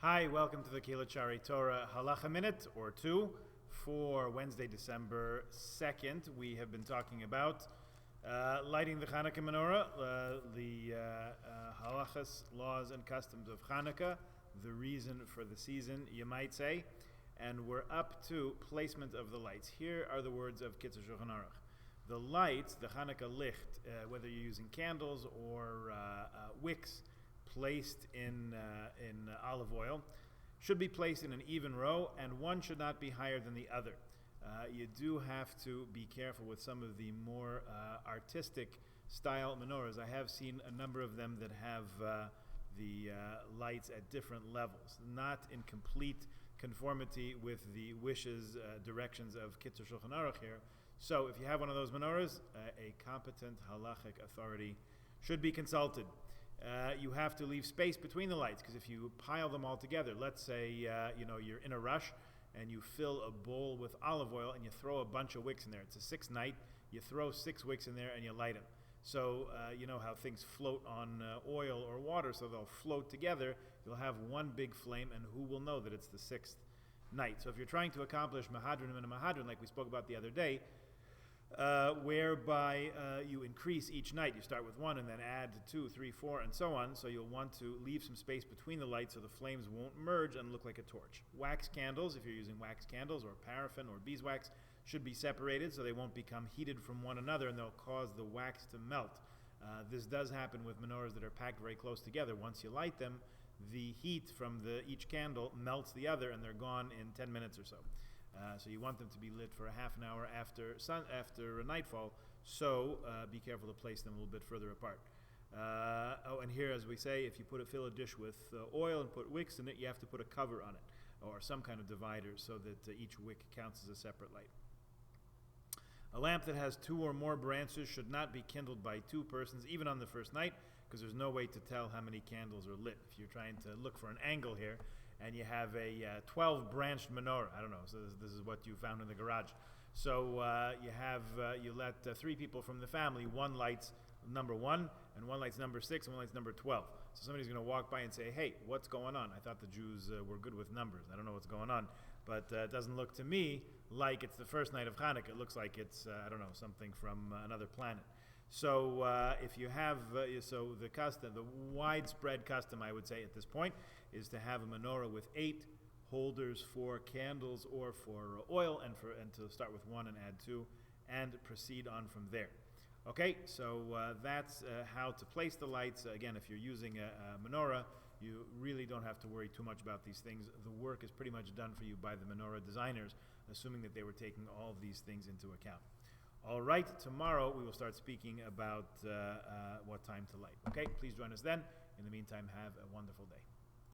Hi, welcome to the Kilachari Torah Halacha Minute or two for Wednesday, December 2nd. We have been talking about lighting the Hanukkah menorah, the halachas, laws, and customs of Hanukkah, the reason for the season, you might say. And we're up to placement of the lights. Here are the words of Kitzur Shulchan Aruch. The lights, the Hanukkah licht, whether you're using candles or wicks, placed in olive oil, should be placed in an even row, and one should not be higher than the other. You do have to be careful with some of the more artistic style menorahs. I have seen a number of them that have the lights at different levels, not in complete conformity with the wishes, directions of Kitzur Shulchan Aruch here. So if you have one of those menorahs, a competent halachic authority should be consulted. You have to leave space between the lights, because if you pile them all together, let's say you're in a rush and you fill a bowl with olive oil and you throw a bunch of wicks in there. It's a 6 night. You throw 6 wicks in there and you light them. So you know how things float on oil or water, so they'll float together. You'll have one big flame, and who will know that it's the 6th night? So if you're trying to accomplish mahadrim and a mahadrim, like we spoke about the other day, whereby you increase each night. You start with 1 and then add 2, 3, 4, and so on. So you'll want to leave some space between the lights so the flames won't merge and look like a torch. Wax candles, if you're using wax candles or paraffin or beeswax, should be separated so they won't become heated from one another and they'll cause the wax to melt. This does happen with menorahs that are packed very close together. Once you light them, the heat from each candle melts the other and they're gone in 10 minutes or so. So you want them to be lit for a half an hour after nightfall, so be careful to place them a little bit further apart. And here, as we say, if you fill a dish with oil and put wicks in it, you have to put a cover on it, or some kind of divider, so that each wick counts as a separate light. A lamp that has 2 or more branches should not be kindled by 2 persons, even on the first night, because there's no way to tell how many candles are lit. If you're trying to look for an angle here, and you have a 12-branched menorah, I don't know, so this is what you found in the garage. So you let 3 people from the family, one lights number 1, and one lights number 6, and one lights number 12. So somebody's going to walk by and say, hey, what's going on? I thought the Jews were good with numbers. I don't know what's going on. But it doesn't look to me like it's the first night of Hanukkah. It looks like it's, something from another planet. So if you have, the widespread custom, I would say at this point, is to have a menorah with 8 holders for candles or for oil, and to start with 1 and add 2, and proceed on from there. Okay, so that's how to place the lights. Again, if you're using a menorah, you really don't have to worry too much about these things. The work is pretty much done for you by the menorah designers, assuming that they were taking all of these things into account. All right, tomorrow we will start speaking about what time to light. Okay, please join us then. In the meantime, have a wonderful day.